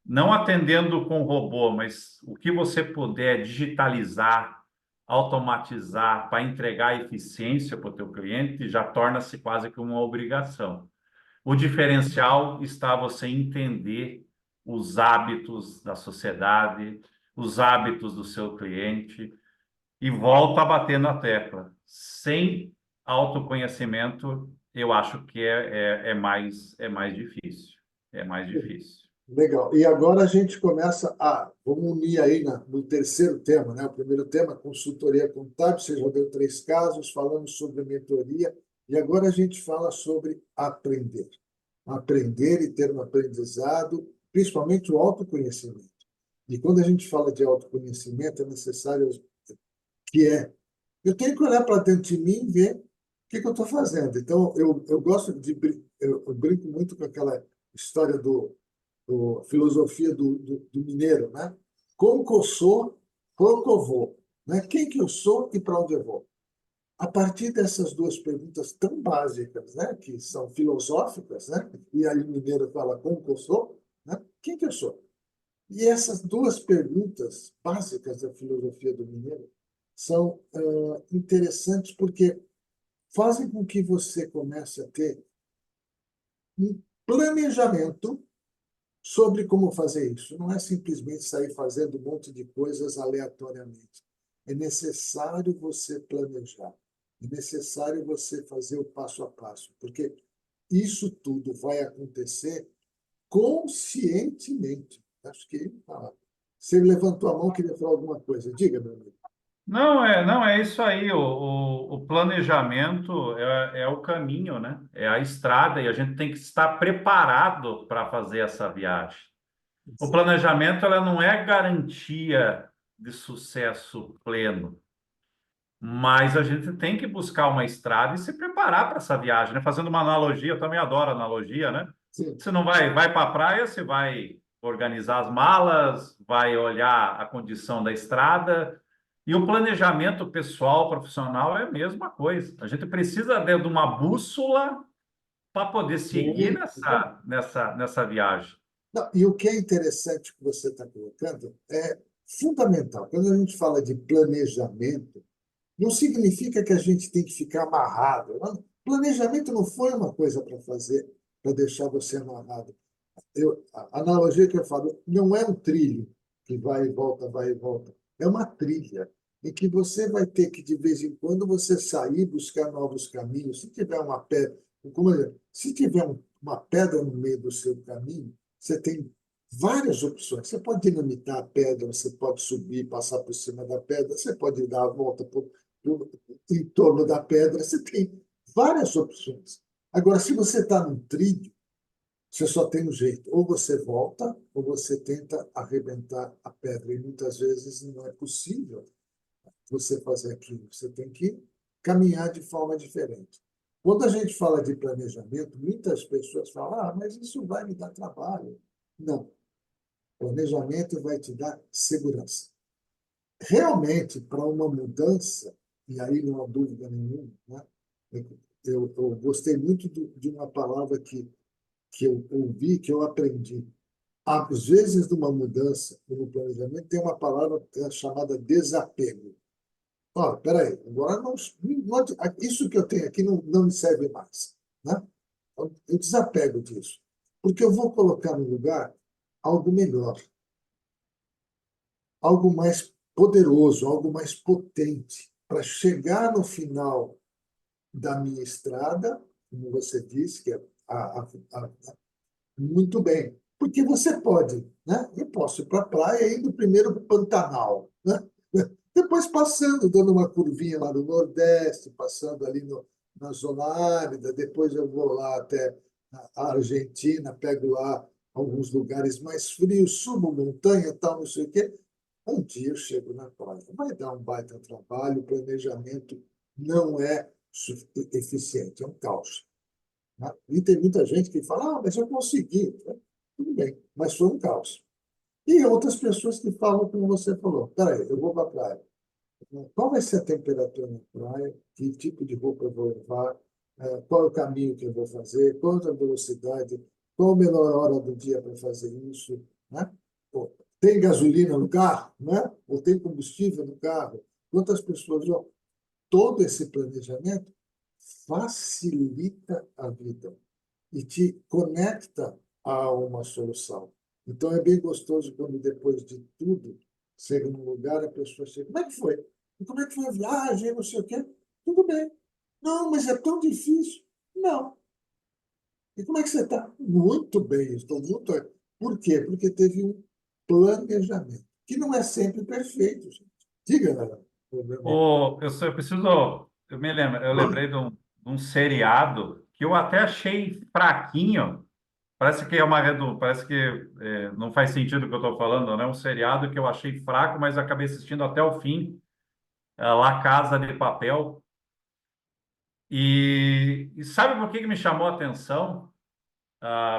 não atendendo com robô, mas o que você puder digitalizar, automatizar para entregar eficiência para o teu cliente já torna-se quase que uma obrigação. O diferencial está você entender os hábitos da sociedade, os hábitos do seu cliente e volta a bater na tecla. Sem autoconhecimento, eu acho que é mais difícil. É mais difícil. Legal. E agora a gente começa vamos unir aí no terceiro tema, né? O primeiro tema, consultoria contábil, você já deu três casos, falamos sobre mentoria, e agora a gente fala sobre aprender. Aprender e ter um aprendizado, principalmente o autoconhecimento. E quando a gente fala de autoconhecimento, é necessário eu tenho que olhar para dentro de mim e ver o que eu estou fazendo. Então, eu gosto eu brinco muito com aquela história filosofia do mineiro, né? Como que eu sou, como que eu vou, né? Quem que eu sou e para onde eu vou? A partir dessas duas perguntas tão básicas, né, que são filosóficas, né? E aí o mineiro fala como que eu sou, Quem que eu sou? E essas duas perguntas básicas da filosofia do mineiro são interessantes porque fazem com que você comece a ter um planejamento sobre como fazer isso. Não é simplesmente sair fazendo um monte de coisas aleatoriamente. É necessário você planejar. É necessário você fazer o passo a passo, porque isso tudo vai acontecer conscientemente. Acho que você levantou a mão, queria falar alguma coisa. Diga, meu amigo. Não, é isso aí. O planejamento é o caminho, né? É a estrada, e a gente tem que estar preparado para fazer essa viagem. O planejamento ela não é garantia de sucesso pleno, mas a gente tem que buscar uma estrada e se preparar para essa viagem, né? Fazendo uma analogia, eu também adoro analogia, né? Sim, Você não vai para a praia, você vai organizar as malas, vai olhar a condição da estrada, e o planejamento pessoal, profissional é a mesma coisa. A gente precisa de uma bússola para poder seguir muito. nessa viagem. Não, e o que é interessante que você está colocando é fundamental. Quando a gente fala de planejamento, não significa que a gente tem que ficar amarrado. Não. Planejamento não foi uma coisa para fazer, para deixar você amarrado. A analogia que eu falo não é um trilho que vai e volta, vai e volta. É uma trilha em que você vai ter que, de vez em quando, você sair, buscar novos caminhos. Se tiver uma pedra, se tiver uma pedra no meio do seu caminho, você tem várias opções. Você pode dinamitar a pedra, você pode subir, passar por cima da pedra, você pode dar a volta em torno da pedra, você tem várias opções. Agora, se você está num trilho, você só tem um jeito. Ou você volta, ou você tenta arrebentar a pedra. E muitas vezes não é possível você fazer aquilo. Você tem que caminhar de forma diferente. Quando a gente fala de planejamento, muitas pessoas falam: mas isso vai me dar trabalho. Não. Planejamento vai te dar segurança. Realmente, para uma mudança, e aí não há dúvida nenhuma, né? Eu gostei muito de uma palavra que eu ouvi, que eu aprendi. Às vezes, numa mudança, no planejamento, tem uma palavra chamada desapego. Olha, peraí, agora isso que eu tenho aqui não me serve mais. Né? Então, eu desapego disso, porque eu vou colocar no lugar algo melhor, algo mais poderoso, algo mais potente, para chegar no final da minha estrada, como você disse, que é a, muito bem, porque você pode, né? Eu posso ir para a praia e indo primeiro para o Pantanal, né? Depois passando, dando uma curvinha lá no Nordeste, passando ali na Zona Árida, depois eu vou lá até a Argentina, pego lá alguns lugares mais frios, subo montanha, tal, não sei o quê. Um dia eu chego na praia. Vai dar um baita trabalho, o planejamento não é eficiente, é um caos. Né? E tem muita gente que fala, mas eu consegui. Tudo bem, mas foi um caos. E outras pessoas que falam como você falou, peraí, eu vou para a praia. Qual vai ser a temperatura na praia? Que tipo de roupa eu vou levar? Qual é o caminho que eu vou fazer? Qual é a velocidade? Qual a melhor hora do dia para fazer isso? Né? Pô, tem gasolina no carro? Né? Ou tem combustível no carro? Quantas pessoas... Todo esse planejamento facilita a vida e te conecta a uma solução. Então, é bem gostoso quando, depois de tudo, chega num lugar, a pessoa chega, como é que foi? E como é que foi a viagem? Não sei o quê. Tudo bem. Não, mas é tão difícil. Não. E como é que você está? Muito bem, estou muito. Por quê? Porque teve um planejamento, que não é sempre perfeito, gente. Diga, meu amigo. Eu preciso. Eu lembrei de um seriado que eu até achei fraquinho. Parece que parece que não faz sentido o que eu estou falando, né? Um seriado que eu achei fraco, mas acabei assistindo até o fim, La Casa de Papel. E sabe por que me chamou a atenção?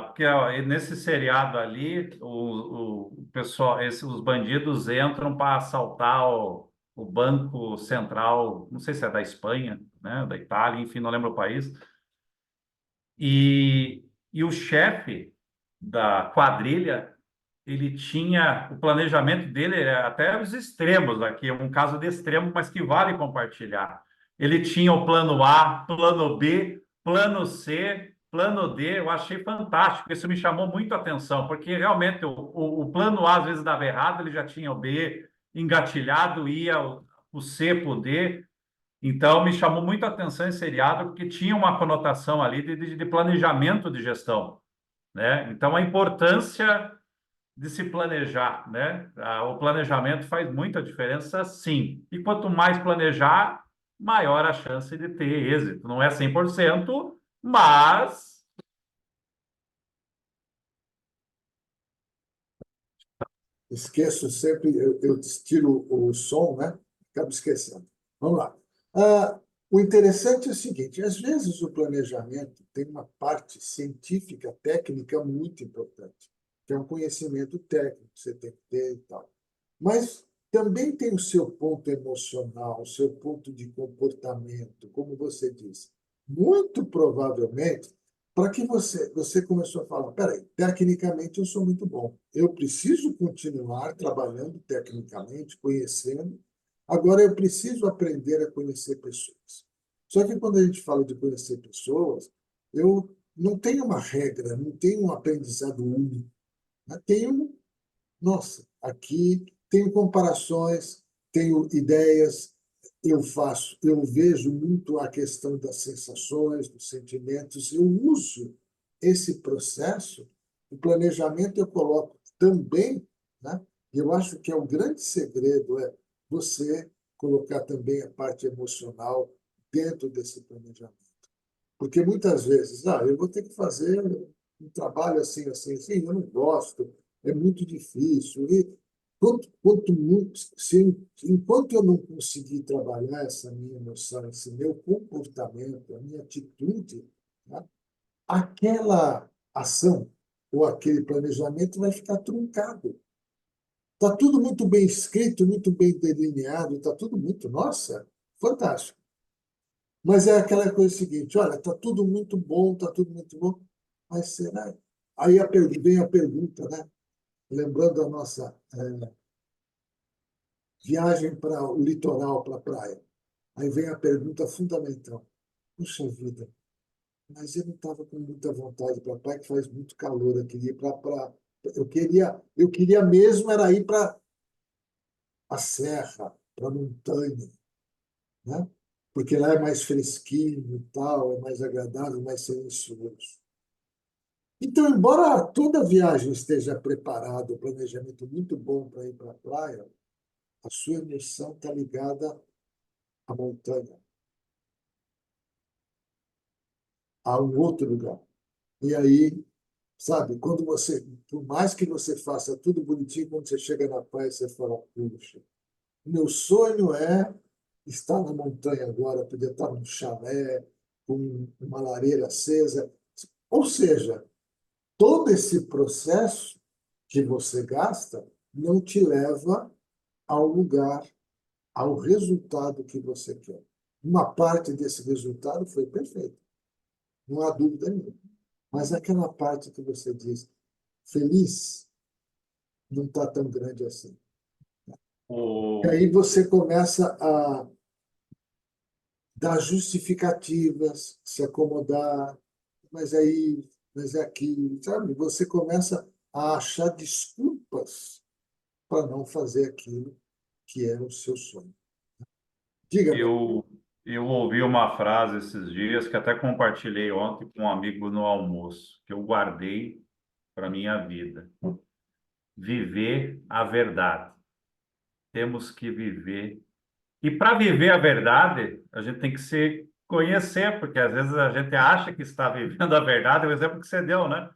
Porque ó, nesse seriado ali, o pessoal, os bandidos entram para assaltar o Banco Central, não sei se é da Espanha, né, da Itália, enfim, não lembro o país. E o chefe da quadrilha ele tinha, o planejamento dele era até os extremos aqui, um caso de extremo, mas que vale compartilhar. Ele tinha o plano A, plano B, plano C, plano D. Eu achei fantástico, isso me chamou muito a atenção, porque realmente o plano A às vezes dava errado, ele já tinha o B engatilhado, ia o C para o D. Então, me chamou muito a atenção esse seriado, porque tinha uma conotação ali de planejamento de gestão, né? Então, a importância de se planejar, né? O planejamento faz muita diferença, sim. E quanto mais planejar, maior a chance de ter êxito. Não é 100%, mas Esqueço sempre, eu tiro o som, né? Acabo esquecendo. Vamos lá. Ah, o interessante é o seguinte: às vezes o planejamento tem uma parte científica, técnica muito importante, que é um conhecimento técnico que você tem que ter e tal. Mas também tem o seu ponto emocional, o seu ponto de comportamento, como você disse. Muito provavelmente, para que você começou a falar, peraí, tecnicamente eu sou muito bom. Eu preciso continuar trabalhando tecnicamente, conhecendo. Agora eu preciso aprender a conhecer pessoas. Só que quando a gente fala de conhecer pessoas, eu não tenho uma regra, não tenho um aprendizado único, né? Tenho, nossa, aqui tenho comparações, tenho ideias, eu vejo muito a questão das sensações, dos sentimentos, eu uso esse processo, o planejamento eu coloco também, né? E eu acho que é o grande segredo é você colocar também a parte emocional dentro desse planejamento. Porque muitas vezes, eu vou ter que fazer um trabalho assim, assim, assim, eu não gosto, é muito difícil. E quanto muito, enquanto eu não conseguir trabalhar essa minha emoção, esse meu comportamento, a minha atitude, né, aquela ação ou aquele planejamento vai ficar truncado. Está tudo muito bem escrito, muito bem delineado, está tudo muito, nossa, fantástico. Mas é aquela coisa seguinte, olha, está tudo muito bom, está tudo muito bom, mas será? Aí vem a pergunta, né? Lembrando a nossa viagem para o litoral, para a praia. Aí vem a pergunta fundamental. Puxa vida, mas eu não estava com muita vontade para a praia, que faz muito calor, eu queria ir para eu queria mesmo era ir para a serra, para a montanha, né? Porque lá é mais fresquinho e tal, é mais agradável, mais silencioso. Então, embora toda viagem esteja preparada, o planejamento muito bom para ir para a praia, a sua emoção está ligada à montanha, a um outro lugar. E aí, sabe, quando por mais que você faça tudo bonitinho, quando você chega na praia, você fala, puxa, meu sonho é estar na montanha agora, poder estar num chalé, com uma lareira acesa. Ou seja, todo esse processo que você gasta não te leva ao lugar, ao resultado que você quer. Uma parte desse resultado foi perfeita, não há dúvida nenhuma. Mas aquela parte que você diz, feliz, não está tão grande assim. E o, aí você começa a dar justificativas, se acomodar, mas aí, mas é aquilo, sabe? Você começa a achar desculpas para não fazer aquilo que é o seu sonho. Diga, meu. eu, eu ouvi uma frase esses dias que até compartilhei ontem com um amigo no almoço, que eu guardei para minha vida. Viver a verdade. Temos que viver. E para viver a verdade, a gente tem que se conhecer, porque às vezes a gente acha que está vivendo a verdade, o exemplo que você deu, né?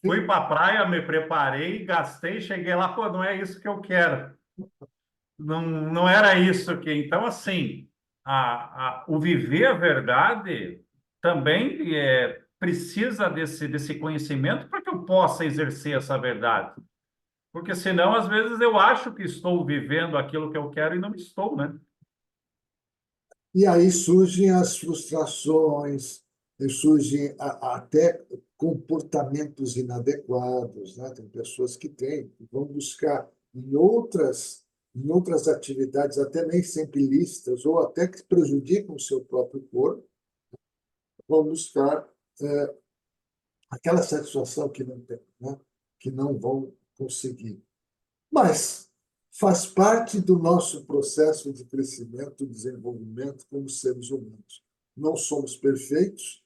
Fui para a praia, me preparei, gastei, cheguei lá, pô, não é isso que eu quero. Não, não era isso que. Então, assim, o viver a verdade também precisa desse conhecimento para que eu possa exercer essa verdade. Porque senão, às vezes, eu acho que estou vivendo aquilo que eu quero e não estou, né? E aí surgem as frustrações, surgem até comportamentos inadequados, né? Tem pessoas que têm, que vão buscar em outras atividades, até nem sempre lícitas, ou até que prejudicam o seu próprio corpo, vão buscar aquela satisfação que não tem, né? Que não vão conseguir. Mas faz parte do nosso processo de crescimento e desenvolvimento como seres humanos. Não somos perfeitos,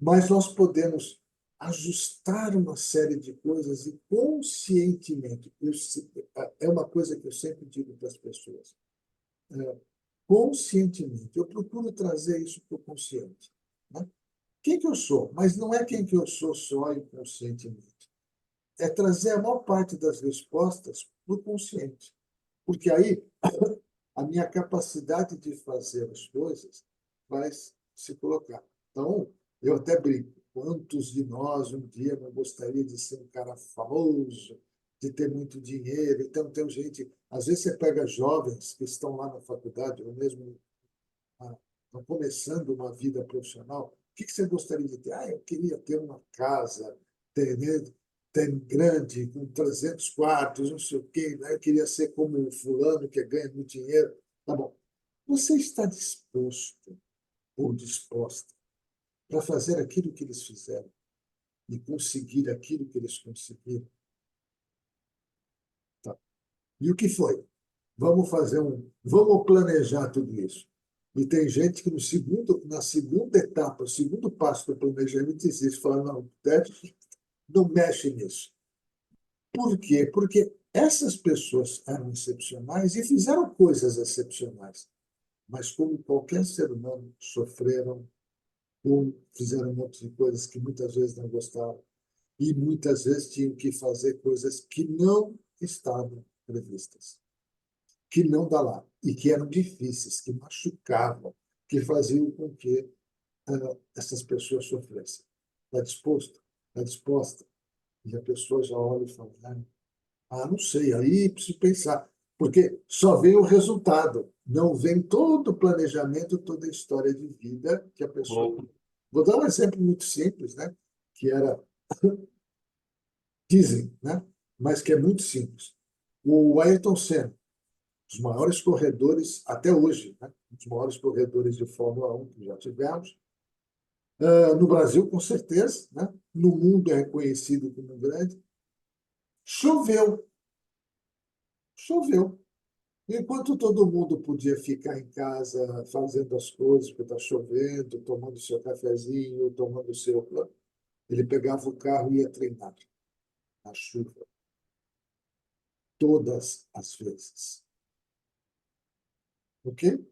mas nós podemos ajustar uma série de coisas e conscientemente. É uma coisa que eu sempre digo para as pessoas. Conscientemente. Eu procuro trazer isso para o consciente. Né? Quem que eu sou? Mas não é quem que eu sou só inconscientemente. É trazer a maior parte das respostas para o consciente. Porque aí a minha capacidade de fazer as coisas vai se colocar. Então, eu até brinco. Quantos de nós um dia não gostaria de ser um cara famoso, de ter muito dinheiro? Então, tem gente. Às vezes você pega jovens que estão lá na faculdade, ou mesmo estão começando uma vida profissional. O que você gostaria de ter? Eu queria ter uma casa, ter, né, ter grande, com 300 quartos, não sei o quê. Né? Eu queria ser como o fulano que ganha muito dinheiro. Tá bom. Você está disposto ou disposta para fazer aquilo que eles fizeram e conseguir aquilo que eles conseguiram? Tá. E o que foi? Vamos planejar tudo isso. E tem gente que na segunda etapa, o segundo passo do planejamento existe, fala, não, Ted, não mexe nisso. Por quê? Porque essas pessoas eram excepcionais e fizeram coisas excepcionais, mas como qualquer ser humano, sofreram, ou fizeram um monte de coisas que muitas vezes não gostavam, e muitas vezes tinham que fazer coisas que não estavam previstas, que não dá lá, e que eram difíceis, que machucavam, que faziam com que essas pessoas sofressem. Está disposto? Está disposta? E a pessoa já olha e fala, não sei, aí preciso pensar. Porque só vem o resultado, não vem todo o planejamento, toda a história de vida que a pessoa. Louco. Vou dar um exemplo muito simples, né? Que era, dizem, né? Mas que é muito simples. O Ayrton Senna, os maiores corredores, até hoje, né? Os maiores corredores de Fórmula 1 que já tivemos. No Brasil, com certeza, né? No mundo é reconhecido como grande. Choveu, choveu. Enquanto todo mundo podia ficar em casa fazendo as coisas, porque está chovendo, tomando seu cafezinho, tomando seu. Ele pegava o carro e ia treinar na chuva, todas as vezes. Ok?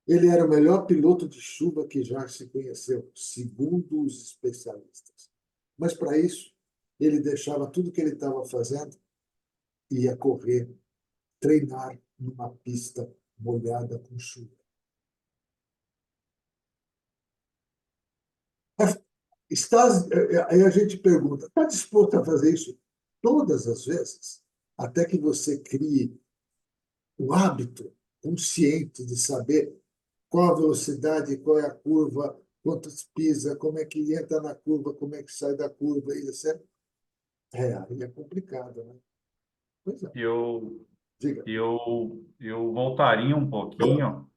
Ele era o melhor piloto de chuva que já se conheceu, segundo os especialistas. Mas, para isso, ele deixava tudo que ele estava fazendo e ia correr, treinar numa pista molhada com chuva. Aí a gente pergunta: está disposto a fazer isso todas as vezes? Até que você crie o hábito consciente de saber qual a velocidade, qual é a curva, quantos pisa, como é que entra na curva, como é que sai da curva, e etc. Aí é complicado, né? Pois é, Eu, diga. eu voltaria um pouquinho.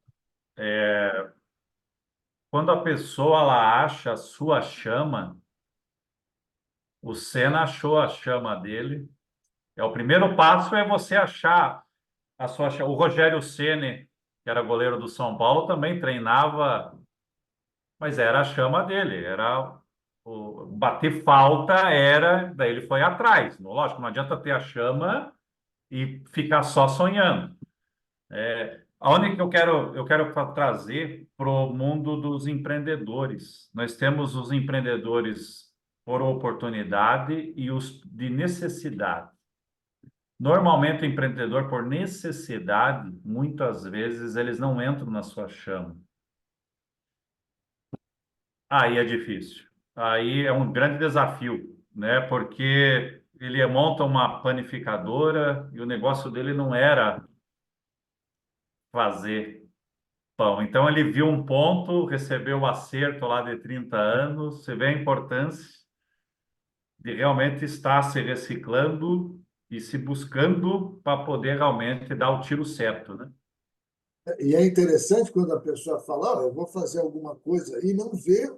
Quando a pessoa ela acha a sua chama, o Senna achou a chama dele. O primeiro passo é você achar a sua chama. O Rogério Ceni, que era goleiro do São Paulo, também treinava, mas era a chama dele, era bater falta era, daí ele foi atrás. Lógico, não adianta ter a chama e ficar só sonhando. A única que eu quero trazer para o mundo dos empreendedores. Nós temos os empreendedores por oportunidade e os de necessidade. Normalmente, o empreendedor por necessidade, muitas vezes, eles não entram na sua chama. Aí é difícil. Aí é um grande desafio, né? Porque ele monta uma panificadora e o negócio dele não era fazer Raspão. Então, ele viu um ponto, recebeu o acerto lá de 30 anos. Você vê a importância de realmente estar se reciclando e se buscando para poder realmente dar o tiro certo, né? E é interessante quando a pessoa fala, eu vou fazer alguma coisa e não vê,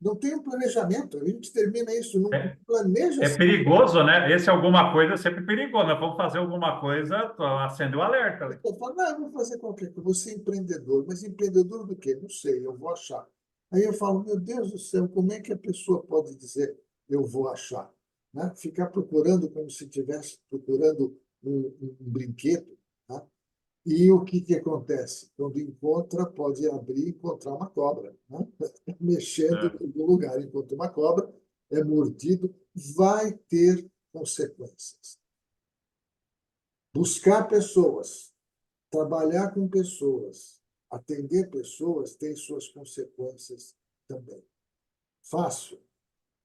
não tem um planejamento. A gente termina isso, não É, planeja. é perigoso, né? Esse alguma coisa é sempre perigoso. Nós vamos fazer alguma coisa, acende o alerta, né? Eu falo, não, eu vou fazer qualquer coisa, vou ser empreendedor, mas empreendedor do quê? Não sei, eu vou achar. Aí eu falo, meu Deus do céu, como é que a pessoa pode dizer eu vou achar? Né? Ficar procurando como se estivesse procurando um brinquedo, né? E o que que acontece? Quando encontra, pode abrir e encontrar uma cobra, né? Mexendo É, em algum lugar, encontra uma cobra, é mordido, vai ter consequências. Buscar pessoas, trabalhar com pessoas, atender pessoas tem suas consequências também. Fácil.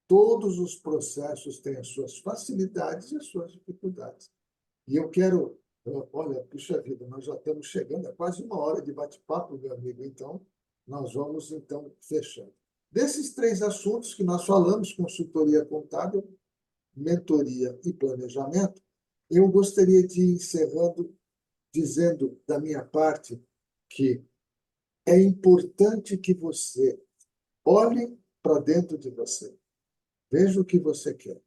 Todos os processos têm as suas facilidades e as suas dificuldades. E eu quero, olha, puxa vida, nós já estamos chegando a quase uma hora de bate-papo, meu amigo, então nós vamos então fechando. Desses três assuntos que nós falamos, consultoria contábil, mentoria e planejamento, eu gostaria de ir encerrando dizendo da minha parte que é importante que você olhe para dentro de você, veja o que você quer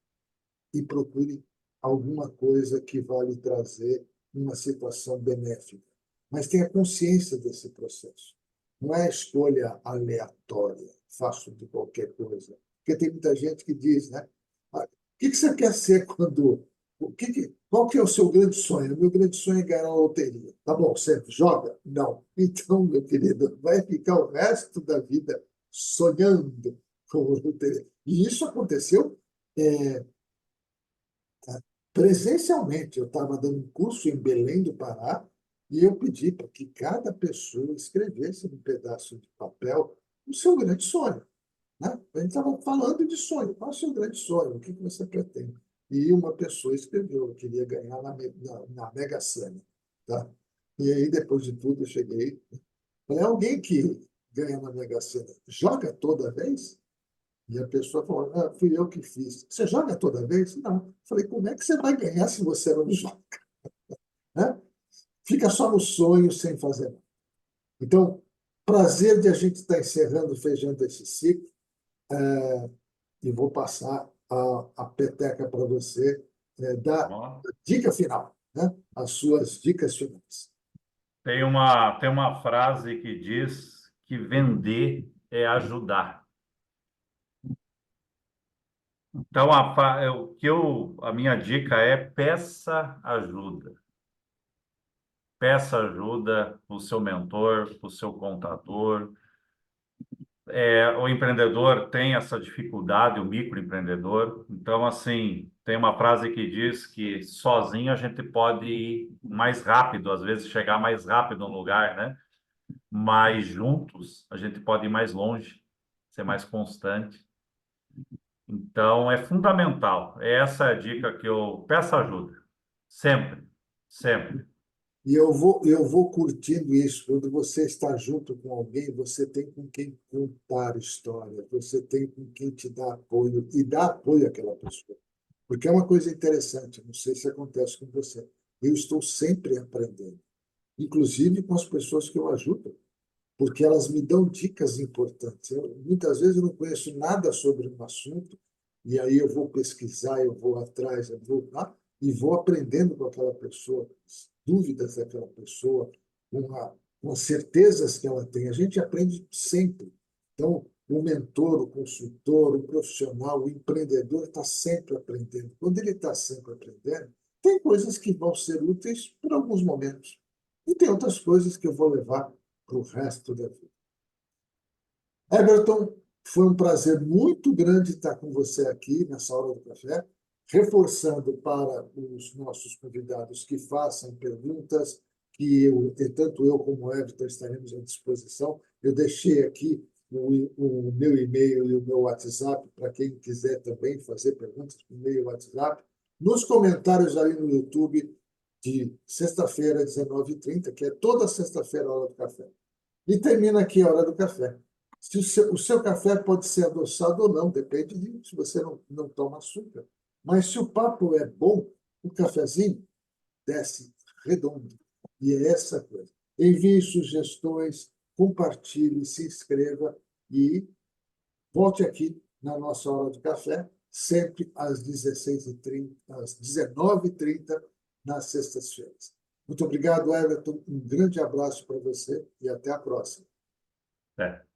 e procure alguma coisa que vai lhe trazer uma situação benéfica. Mas tenha consciência desse processo. Não é escolha aleatória, faço de qualquer coisa. Porque tem muita gente que diz, né? O que você quer ser quando. Qual que é o seu grande sonho? O meu grande sonho é ganhar a loteria. Tá bom, você joga? Não. Então, meu querido, vai ficar o resto da vida sonhando com a loteria. E isso aconteceu é, presencialmente. Eu estava dando um curso em Belém do Pará e eu pedi para que cada pessoa escrevesse num pedaço de papel o seu grande sonho. Né? A gente estava falando de sonho. Qual é o seu grande sonho? O que que você pretende? E uma pessoa escreveu, eu queria ganhar na Mega Sena. Tá? E aí, depois de tudo, eu cheguei. Falei, alguém que ganha na Mega Sena joga toda vez? E a pessoa falou, fui eu que fiz. Você joga toda vez? Não. Falei, como é que você vai ganhar se você não joga? Né? Fica só no sonho, sem fazer nada. Então, prazer de a gente estar encerrando, fechando esse ciclo, e vou passar a peteca para você, dar ó. a dica final, né? As suas dicas finais. Tem uma frase que diz que vender é ajudar. Então, a minha dica é peça ajuda. Peça ajuda para o seu mentor, para o seu contador. O empreendedor tem essa dificuldade, o microempreendedor. Então, assim, tem uma frase que diz que sozinho a gente pode ir mais rápido, às vezes chegar mais rápido no lugar, né? Mas juntos a gente pode ir mais longe, ser mais constante. Então, é fundamental. Essa é a dica que eu peço ajuda. Sempre, sempre. E eu vou curtindo isso. Quando você está junto com alguém, você tem com quem contar história, você tem com quem te dar apoio e dar apoio àquela pessoa. Porque é uma coisa interessante, não sei se acontece com você. Eu estou sempre aprendendo, inclusive com as pessoas que eu ajudo, porque elas me dão dicas importantes. Muitas vezes eu não conheço nada sobre um assunto, e aí eu vou pesquisar, eu vou atrás, eu vou lá, e vou aprendendo com aquela pessoa, as dúvidas daquela pessoa, com as certezas que ela tem. A gente aprende sempre. Então, o mentor, o consultor, o profissional, o empreendedor está sempre aprendendo. Quando ele está sempre aprendendo, tem coisas que vão ser úteis por alguns momentos. E tem outras coisas que eu vou levar para o resto da vida. Everton, foi um prazer muito grande estar com você aqui nessa hora do café, reforçando para os nossos convidados que façam perguntas, tanto eu como o Everton estaremos à disposição. Eu deixei aqui o meu e-mail e o meu WhatsApp para quem quiser também fazer perguntas por e-mail e WhatsApp. Nos comentários aí no YouTube de sexta-feira, 19h30, que é toda sexta-feira a hora do café. E termina aqui a hora do café. Se o seu café pode ser adoçado ou não, depende de se você não toma açúcar. Mas se o papo é bom, o cafezinho desce redondo. E é essa coisa. Envie sugestões, compartilhe, se inscreva e volte aqui na nossa hora de café, sempre às 16h30, às 19h30, nas sextas-feiras. Muito obrigado, Everton. Um grande abraço para você e até a próxima. É.